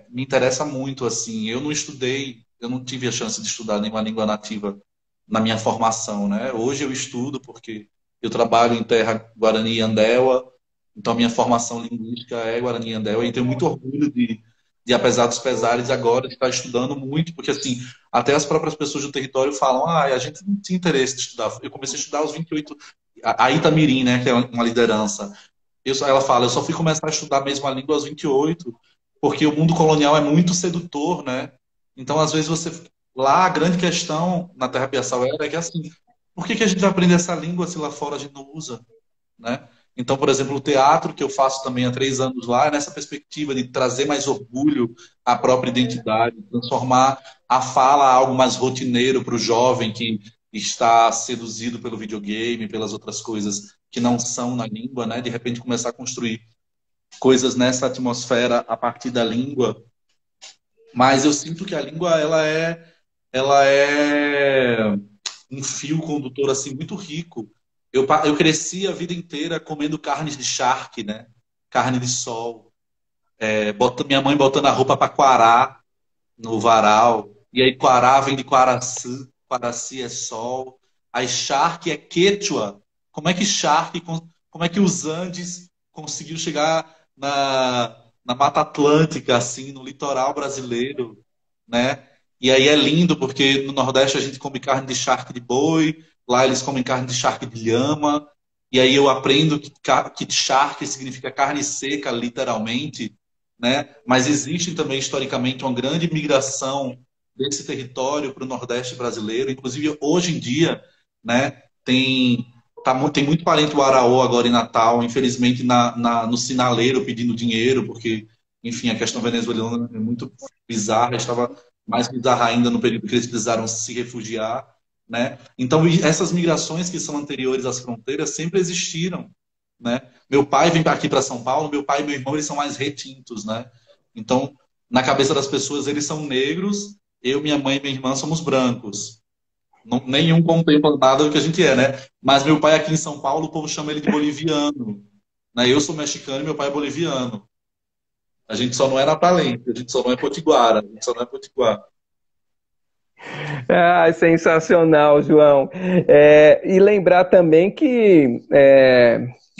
me interessa muito, assim. Eu não estudei, eu não tive a chance de estudar nenhuma língua nativa na minha formação, né? Hoje eu estudo porque eu trabalho em terra Guarani e Andeua, então a minha formação linguística é Guarani e Andeua, e tenho muito orgulho apesar dos pesares, agora de estar estudando muito, porque assim, até as próprias pessoas do território falam, a gente não tinha interesse de estudar. Eu comecei a estudar aos 28, a Itamirim, né, que é uma liderança. Ela fala, eu só fui começar a estudar mesmo a língua aos 28, porque o mundo colonial é muito sedutor, né? Então, às vezes, lá a grande questão na Terra Piaçauera é que, assim, por que a gente vai aprender essa língua se lá fora a gente não usa, né? Então, por exemplo, o teatro que eu faço também há 3 anos lá, é nessa perspectiva de trazer mais orgulho à própria identidade, transformar a fala algo mais rotineiro para o jovem que está seduzido pelo videogame, pelas outras coisas que não são na língua, né? De repente começar a construir coisas nessa atmosfera a partir da língua. Mas eu sinto que a língua ela é um fio condutor assim muito rico. Eu cresci a vida inteira comendo carnes de charque, né? Carne de sol. Minha mãe botando a roupa para quarar no varal. E aí quará vem de Quaraci, Quaraci é sol. Aí charque é quechua. Como é que os Andes conseguiu chegar na Mata Atlântica, assim, no litoral brasileiro, né? E aí é lindo, porque no Nordeste a gente come carne de charque de boi, lá eles comem carne de charque de lhama, e aí eu aprendo que charque significa carne seca, literalmente, né? Mas existe também, historicamente, uma grande migração desse território para o Nordeste brasileiro, inclusive hoje em dia, né, tem muito parente do Araô agora em Natal, infelizmente no sinaleiro pedindo dinheiro, porque, enfim, a questão venezuelana é muito bizarra, estava mais bizarra ainda no período que eles precisaram se refugiar, né? Então, essas migrações que são anteriores às fronteiras sempre existiram, né? Meu pai vem aqui para São Paulo, meu pai e meu irmão eles são mais retintos, né? Então, na cabeça das pessoas, eles são negros, eu, minha mãe e minha irmã somos brancos. Nenhum contempla nada do que a gente é, né? Mas meu pai aqui em São Paulo, o povo chama ele de boliviano, né? Eu sou mexicano e meu pai é boliviano. A gente só não é natalense, a gente só não é potiguara, a gente só não é potiguar. Ah, sensacional, João. E lembrar também que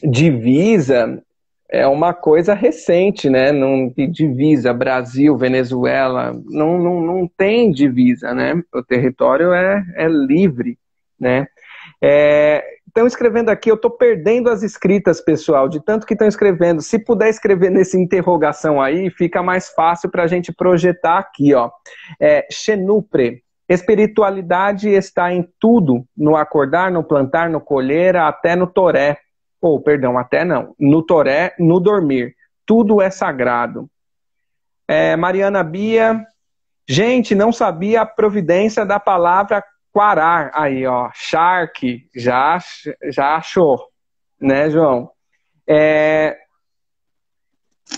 divisa é uma coisa recente, né? Não, divisa, Brasil, Venezuela, não tem divisa, né? O território é livre, né? Estão escrevendo aqui, eu estou perdendo as escritas, pessoal, de tanto que estão escrevendo. Se puder escrever nessa interrogação aí, fica mais fácil para a gente projetar aqui, ó. Xenupre. Espiritualidade está em tudo, no acordar, no plantar, no colher, até no toré. Ou, perdão, até não. No toré, no dormir. Tudo é sagrado. Mariana Bia. Gente, não sabia a providência da palavra quarar. Aí, ó. Shark. Já achou. Né, João?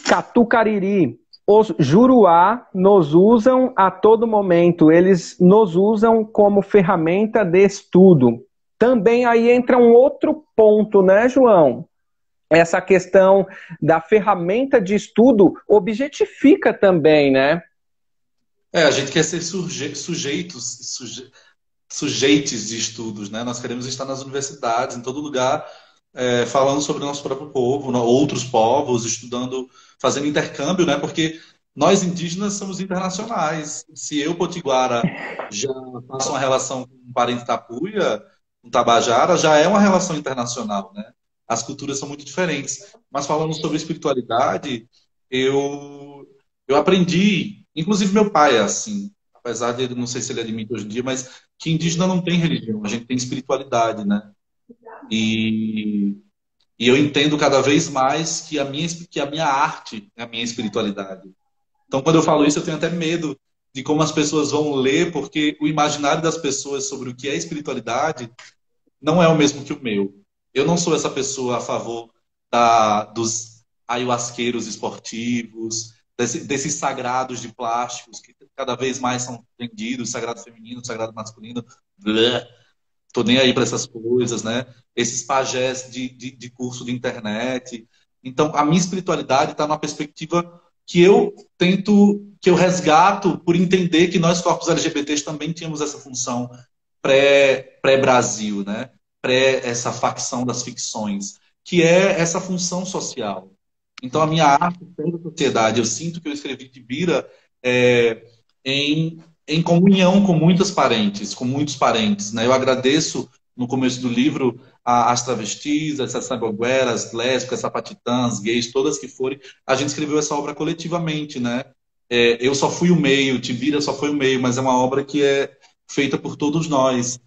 Catucariri. Os Juruá nos usam a todo momento, eles nos usam como ferramenta de estudo. Também aí entra um outro ponto, né, João? Essa questão da ferramenta de estudo objetifica também, né? A gente quer ser sujeitos de estudos, né? Nós queremos estar nas universidades, em todo lugar, falando sobre o nosso próprio povo, outros povos, estudando, fazendo intercâmbio, né? Porque nós indígenas somos internacionais. Se eu, potiguara, já faço uma relação com um parente tapuia, um tabajara, já é uma relação internacional, né? As culturas são muito diferentes. Mas falando sobre espiritualidade, eu aprendi, inclusive meu pai é assim, apesar de não sei se ele admite hoje em dia, mas que indígena não tem religião, a gente tem espiritualidade, né? E, e eu entendo cada vez mais que a minha arte é a minha espiritualidade. Então, quando eu falo isso, eu tenho até medo de como as pessoas vão ler, porque o imaginário das pessoas sobre o que é espiritualidade não é o mesmo que o meu. Eu não sou essa pessoa a favor dos ayahuasqueiros esportivos, desses sagrados de plásticos que cada vez mais são vendidos, sagrado feminino, sagrado masculino. Bleh. Tô nem aí para essas coisas, né? Esses pajés de curso de internet. Então, a minha espiritualidade está numa perspectiva que eu tento, que eu resgato por entender que nós, corpos LGBTs, também tínhamos essa função pré-Brasil, né? Pré essa facção das ficções, que é essa função social. Então, a minha arte tem a sociedade. Eu sinto que eu escrevi Tibira em comunhão com com muitos parentes, né? Eu agradeço no começo do livro as travestis, as saçangueras, as lésbicas, sapatitãs, gays, todas que forem. A gente escreveu essa obra coletivamente, né? Eu só fui o meio, Tibira só foi o meio, mas é uma obra que é feita por todos nós.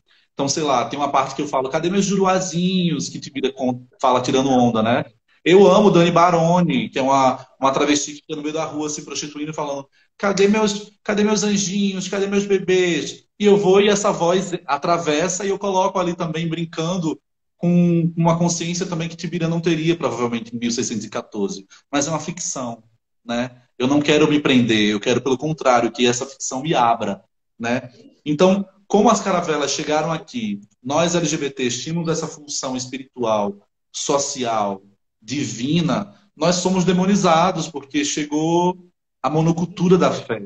Então, sei lá, tem uma parte que eu falo, cadê meus juruazinhos? Que Tibira fala tirando onda, né? Eu amo Dani Baroni, que é uma travesti que fica no meio da rua se prostituindo e falando, cadê meus anjinhos? Cadê meus bebês? E eu vou e essa voz atravessa e eu coloco ali também brincando com uma consciência também que Tibira não teria provavelmente em 1614. Mas é uma ficção, né? Eu não quero me prender, eu quero pelo contrário que essa ficção me abra, né? Então, como as caravelas chegaram aqui, nós LGBTs tínhamos essa função espiritual, social, divina, nós somos demonizados porque chegou a monocultura da fé.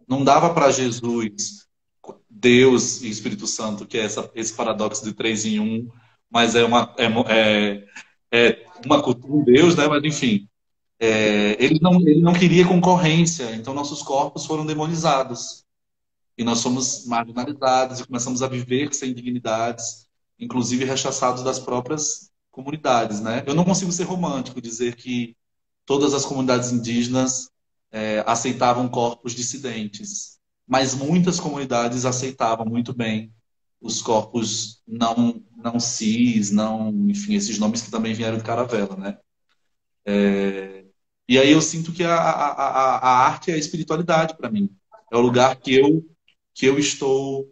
Não dava para Jesus, Deus e Espírito Santo, que é esse paradoxo de três em um, mas é uma cultura, um Deus, né? Mas enfim, ele não queria concorrência, então nossos corpos foram demonizados. E nós somos marginalizados e começamos a viver sem dignidades, inclusive rechaçados das próprias comunidades, né? Eu não consigo ser romântico, dizer que todas as comunidades indígenas aceitavam corpos dissidentes, mas muitas comunidades aceitavam muito bem os corpos não cis, não, enfim, esses nomes que também vieram de Caravela, né? E aí eu sinto que a arte é a espiritualidade para mim. É o lugar que eu estou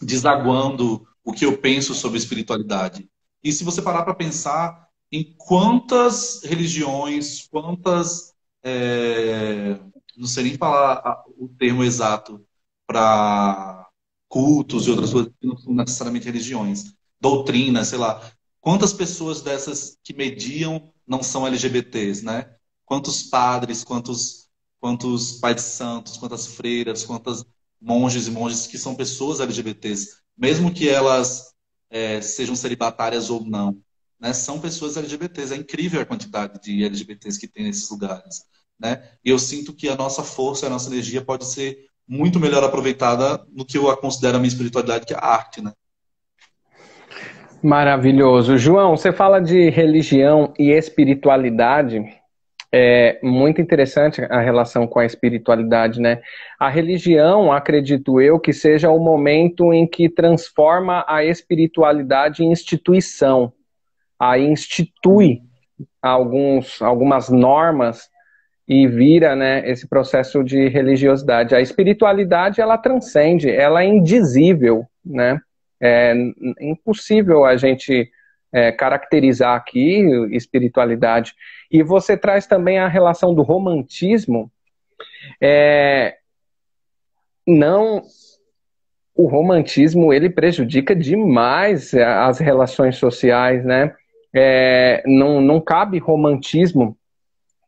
desaguando o que eu penso sobre espiritualidade. E se você parar para pensar em quantas religiões, não sei nem falar o termo exato para cultos e outras coisas que não são necessariamente religiões, doutrinas, sei lá. Quantas pessoas dessas que mediam não são LGBTs, né? Quantos padres, quantos pais de santos, quantas freiras, quantas monges e monges que são pessoas LGBTs, mesmo que elas sejam celibatárias ou não, né? São pessoas LGBTs. É incrível a quantidade de LGBTs que tem nesses lugares, né? E eu sinto que a nossa força, a nossa energia pode ser muito melhor aproveitada no que eu considero a minha espiritualidade, que é a arte, né? Maravilhoso. João, você fala de religião e espiritualidade. É muito interessante a relação com a espiritualidade, né? A religião, acredito eu, que seja o momento em que transforma a espiritualidade em instituição. Aí institui algumas normas e vira, né, esse processo de religiosidade. A espiritualidade, ela transcende, ela é indizível, né? É impossível a gente caracterizar aqui espiritualidade. E você traz também a relação do romantismo. Não, o romantismo, ele prejudica demais as relações sociais, né? Não cabe romantismo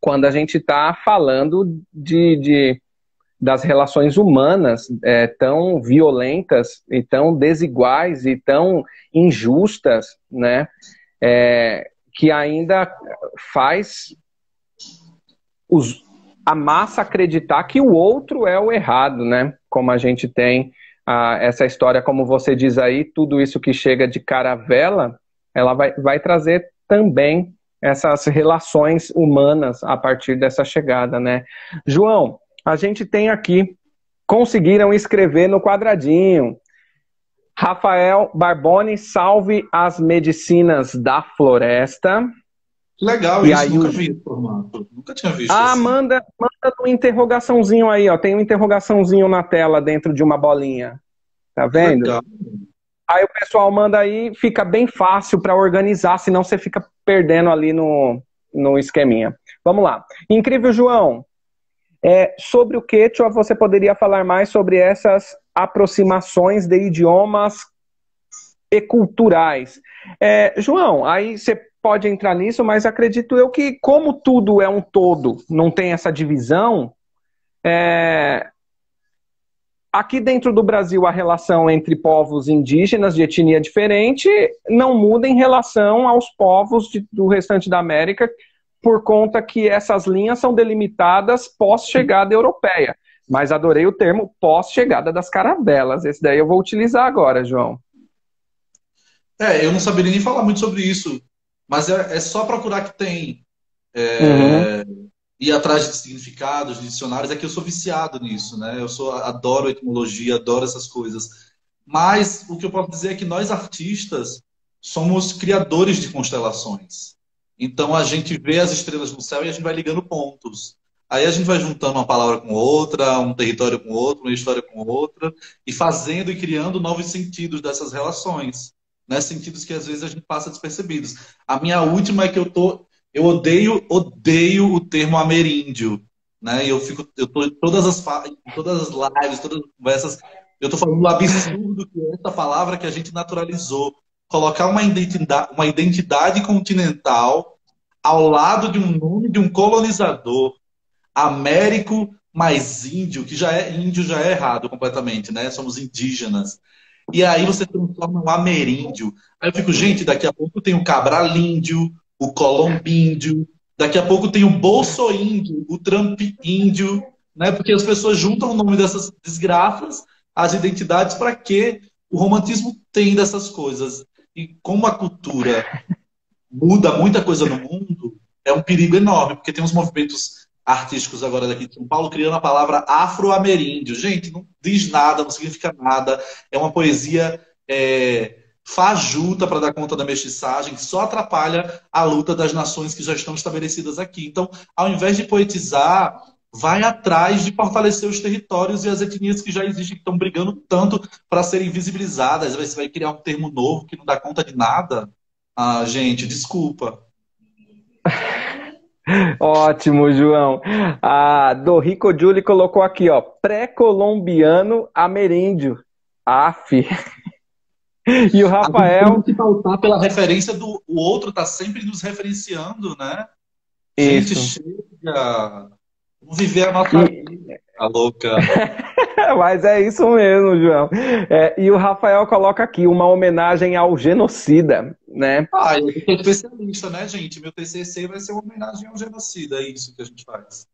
quando a gente está falando das relações humanas tão violentas e tão desiguais e tão injustas, né? Que ainda faz a massa acreditar que o outro é o errado, né? Como a gente tem essa história, como você diz aí, tudo isso que chega de Caravela, ela vai trazer também essas relações humanas a partir dessa chegada, né? João, a gente tem aqui, conseguiram escrever no quadradinho, Rafael Barboni, salve as medicinas da floresta. Legal isso, nunca vi esse formato. Nunca tinha visto assim. Manda um interrogaçãozinho aí, ó. Tem um interrogaçãozinho na tela dentro de uma bolinha. Tá vendo? Legal. Aí o pessoal manda aí, fica bem fácil para organizar, senão você fica perdendo ali no esqueminha. Vamos lá. Incrível, João. Sobre o Quechua, você poderia falar mais sobre essas aproximações de idiomas e culturais. João, aí você pode entrar nisso, mas acredito eu que como tudo é um todo, não tem essa divisão, aqui dentro do Brasil a relação entre povos indígenas de etnia diferente não muda em relação aos povos do restante da América, por conta que essas linhas são delimitadas pós-chegada europeia. Mas adorei o termo pós-chegada das caravelas. Esse daí eu vou utilizar agora, João. Eu não saberia nem falar muito sobre isso, mas é só procurar que tem. Ir atrás de significados, de dicionários, é que eu sou viciado nisso, né? Adoro etimologia, adoro essas coisas. Mas o que eu posso dizer é que nós artistas somos criadores de constelações. Então a gente vê as estrelas no céu e a gente vai ligando pontos. Aí a gente vai juntando uma palavra com outra, um território com outro, uma história com outra, e fazendo e criando novos sentidos dessas relações, né? Sentidos que às vezes a gente passa despercebidos. A minha última é que eu odeio o termo ameríndio, né? E eu tô em em todas as lives, todas as conversas, eu tô falando do absurdo que é essa palavra que a gente naturalizou. Colocar uma identidade continental ao lado de um nome de um colonizador. Américo mais índio, que já é índio, já é errado completamente, né? Somos indígenas. E aí você transforma um ameríndio. Aí eu fico, gente, daqui a pouco tem o cabralíndio, o colombíndio, daqui a pouco tem o bolsoíndio, o trumpíndio, né? Porque as pessoas juntam o nome dessas desgraças, as identidades, para quê? O romantismo tem dessas coisas. E como a cultura muda muita coisa no mundo, é um perigo enorme, porque tem uns movimentos artísticos agora daqui de São Paulo criando a palavra afro-ameríndio. Gente, não diz nada, não significa nada. É uma poesia fajuta para dar conta da mestiçagem, que só atrapalha a luta das nações que já estão estabelecidas aqui. Então, ao invés de poetizar, vai atrás de fortalecer os territórios e as etnias que já existem, que estão brigando tanto para serem visibilizadas. Você vai criar um termo novo que não dá conta de nada. Ah, gente, desculpa. Ótimo, João. A do Rico Julie colocou aqui, ó, pré-colombiano ameríndio. Aff. E o A gente tem Rafael, que pautar pela referência do o outro, tá sempre nos referenciando, né? Gente, isso. chega. Vamos viver a nossa E, vida, tá louca. mas é isso mesmo, João. E o Rafael coloca aqui uma homenagem ao genocida, né? Ah, eu sou especialista, né, gente? Meu TCC vai ser uma homenagem ao genocida, é isso que a gente faz.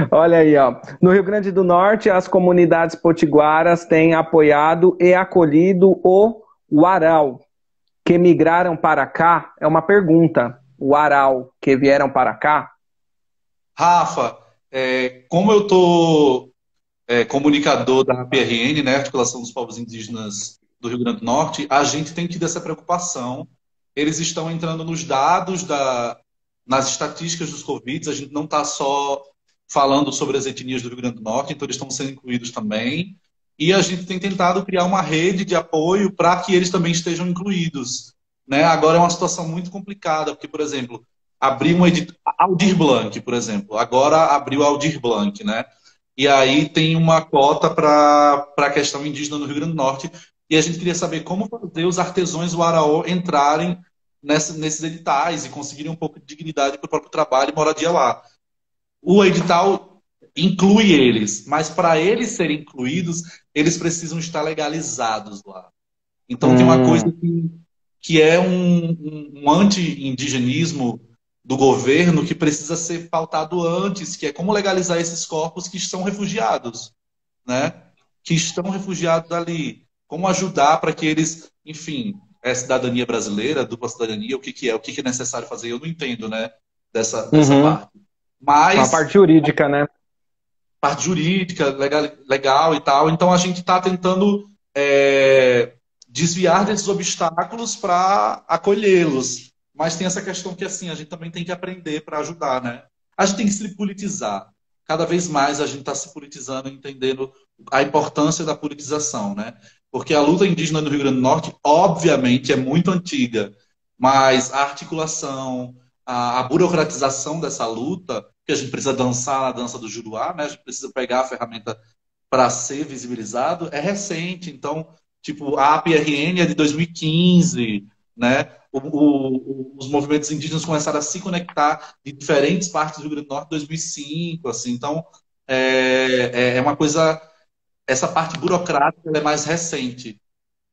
Olha aí, ó. No Rio Grande do Norte, as comunidades potiguaras têm apoiado e acolhido o Uarau, que migraram para cá. É uma pergunta. Uarau, que vieram para cá? Rafa, como eu tô comunicador da APRN, né, Articulação dos Povos Indígenas do Rio Grande do Norte, a gente tem tido essa preocupação. Eles estão entrando nos dados nas estatísticas dos Covid, a gente não está só falando sobre as etnias do Rio Grande do Norte, então eles estão sendo incluídos também. E a gente tem tentado criar uma rede de apoio para que eles também estejam incluídos. Né? Agora é uma situação muito complicada, porque, por exemplo, abriu um Aldir Blanc, por exemplo, agora abriu Aldir Blanc, né? E aí tem uma cota para a questão indígena no Rio Grande do Norte. E a gente queria saber como fazer os artesãos do Araó entrarem nesses editais e conseguirem um pouco de dignidade para o próprio trabalho e moradia lá. O edital inclui eles, mas para eles serem incluídos, eles precisam estar legalizados lá. Então tem uma coisa que é um anti-indigenismo do governo que precisa ser pautado antes, que é como legalizar esses corpos que estão refugiados, né? Que estão refugiados ali. Como ajudar para que eles, enfim, cidadania brasileira, dupla cidadania, o que é necessário fazer? Eu não entendo, né? Dessa Uhum. parte. Uma Mas parte jurídica, né? parte jurídica, legal e tal. Então a gente está tentando desviar desses obstáculos para acolhê-los. Mas tem essa questão que assim, a gente também tem que aprender para ajudar, né? A gente tem que se politizar. Cada vez mais a gente está se politizando, entendendo a importância da politização, né? Porque a luta indígena no Rio Grande do Norte, obviamente, é muito antiga, mas a articulação, a burocratização dessa luta, que a gente precisa dançar na dança do Juruá, né? A gente precisa pegar a ferramenta para ser visibilizado, é recente. Então, tipo, a APRN é de 2015, né? Os movimentos indígenas começaram a se conectar de diferentes partes do Rio Grande do Norte em 2005, assim. Então, é uma coisa... Essa parte burocrática ela é mais recente,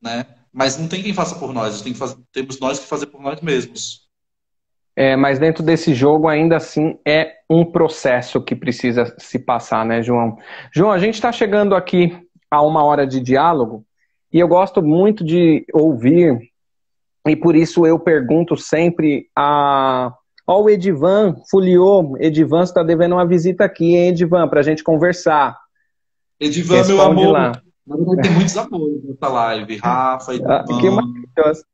né? Mas não tem quem faça por nós, a gente tem que temos nós que fazer por nós mesmos. Mas dentro desse jogo, ainda assim, é um processo que precisa se passar, né, João? João, a gente está chegando aqui a uma hora de diálogo e eu gosto muito de ouvir, e por isso eu pergunto sempre ao Edivan Fuliô. Edivan, você está devendo uma visita aqui, hein, Edivan, para a gente conversar. Edivan, meu Responde amor, lá. Na verdade, tem muitos apoios nessa live. Rafa, Ah, que Edivan. maravilhoso.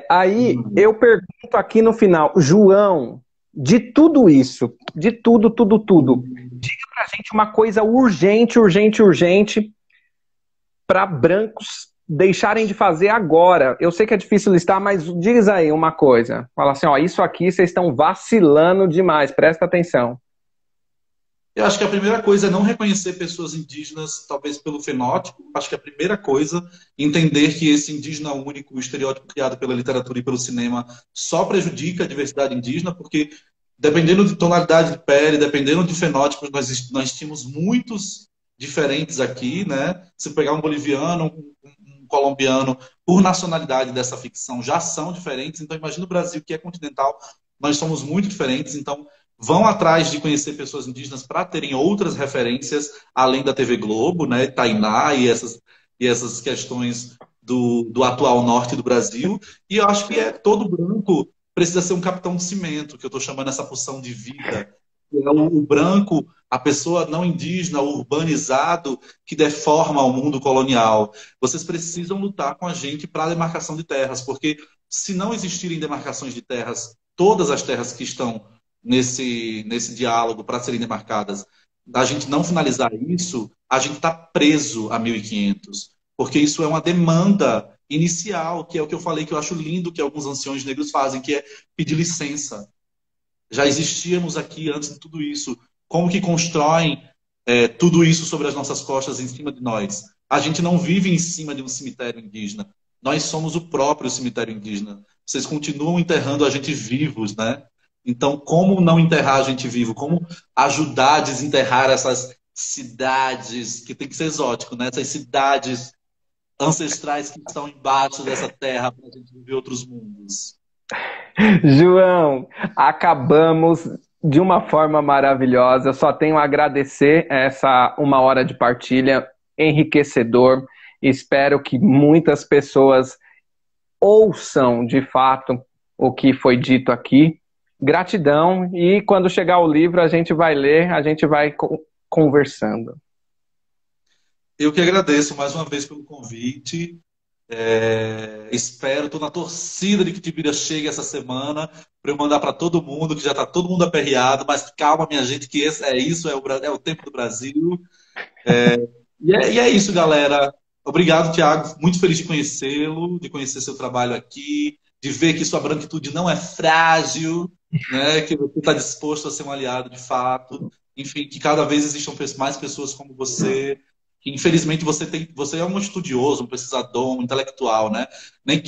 Aí eu pergunto aqui no final, João, de tudo isso, de tudo, tudo, tudo, diga pra gente uma coisa urgente, urgente, urgente para brancos deixarem de fazer agora. Eu sei que é difícil listar, mas diz aí uma coisa. Fala assim, ó, isso aqui vocês estão vacilando demais, presta atenção. Eu acho que a primeira coisa é não reconhecer pessoas indígenas, talvez pelo fenótipo. Acho que a primeira coisa, entender que esse indígena único, o estereótipo criado pela literatura e pelo cinema, só prejudica a diversidade indígena, porque dependendo de tonalidade de pele, dependendo de fenótipos, nós tínhamos muitos diferentes aqui, né? Se pegar um boliviano, um colombiano, por nacionalidade dessa ficção, já são diferentes. Então, imagina o Brasil, que é continental, nós somos muito diferentes. Então, vão atrás de conhecer pessoas indígenas para terem outras referências, além da TV Globo, né, Tainá e essas questões do atual norte do Brasil. E eu acho que todo branco precisa ser um capitão de cimento, que eu estou chamando essa pulsão de vida. É o branco, a pessoa não indígena, o urbanizado, que deforma o mundo colonial. Vocês precisam lutar com a gente para a demarcação de terras, porque se não existirem demarcações de terras, todas as terras que estão nesse diálogo para serem demarcadas, a gente não finalizar isso, a gente está preso a 1500, porque isso é uma demanda inicial, que é o que eu falei que eu acho lindo que alguns anciões negros fazem, que é pedir licença. Já existíamos aqui antes de tudo isso. Como que constroem tudo isso sobre as nossas costas, em cima de nós? A gente não vive em cima de um cemitério indígena. Nós somos o próprio cemitério indígena. Vocês continuam enterrando a gente vivos, né? Então, como não enterrar a gente vivo? Como ajudar a desenterrar essas cidades, que tem que ser exótico, né? Essas cidades ancestrais que estão embaixo dessa terra para a gente viver outros mundos. João, acabamos de uma forma maravilhosa. Eu só tenho a agradecer essa uma hora de partilha enriquecedor. Espero que muitas pessoas ouçam de fato o que foi dito aqui. Gratidão. E quando chegar o livro, a gente vai ler, a gente vai conversando. Eu que agradeço mais uma vez pelo convite. Espero, estou na torcida de que Tibira chegue essa semana para eu mandar para todo mundo, que já está todo mundo aperreado, mas calma, minha gente, que é o tempo do Brasil. E é isso, galera. Obrigado, Tiago. Muito feliz de conhecê-lo, de conhecer seu trabalho aqui, de ver que sua branquitude não é frágil, né? Que você está disposto a ser um aliado de fato. Enfim, que cada vez existam mais pessoas como você. Que, infelizmente você é um estudioso, um pesquisador, um intelectual, né? Nem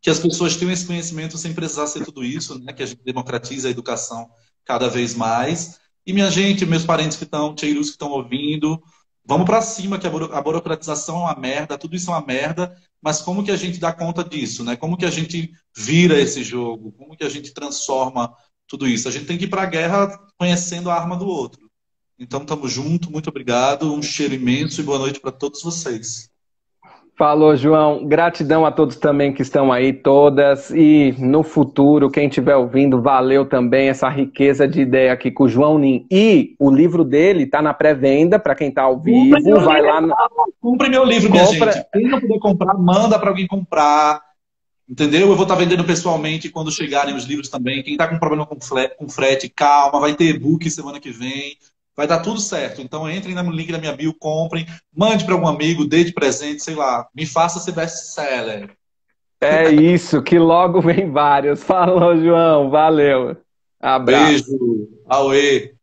que as pessoas tenham esse conhecimento sem precisar ser tudo isso, né? Que a gente democratize a educação cada vez mais. E minha gente, meus parentes que estão, tcheiros que estão ouvindo, vamos para cima, que a burocratização é uma merda, tudo isso é uma merda, mas como que a gente dá conta disso, né? Como que a gente vira esse jogo? Como que a gente transforma tudo isso? A gente tem que ir para a guerra conhecendo a arma do outro. Então, estamos juntos, muito obrigado, um cheiro imenso e boa noite para todos vocês. Falou, João. Gratidão a todos também que estão aí, todas. E no futuro, quem estiver ouvindo, valeu também essa riqueza de ideia aqui com o João Nin. E o livro dele está na pré-venda para quem está ao vivo. Vai lá. Compre meu livro, minha gente. Quem não puder comprar, manda para alguém comprar. Entendeu? Eu vou estar vendendo pessoalmente quando chegarem os livros também. Quem está com problema com frete, calma, vai ter e-book semana que vem. Vai dar tudo certo. Então entrem no link da minha bio, comprem, mande para algum amigo, dê de presente, sei lá. Me faça ser best-seller. É isso, que logo vem vários. Falou, João. Valeu. Abraço. Beijo. Auê.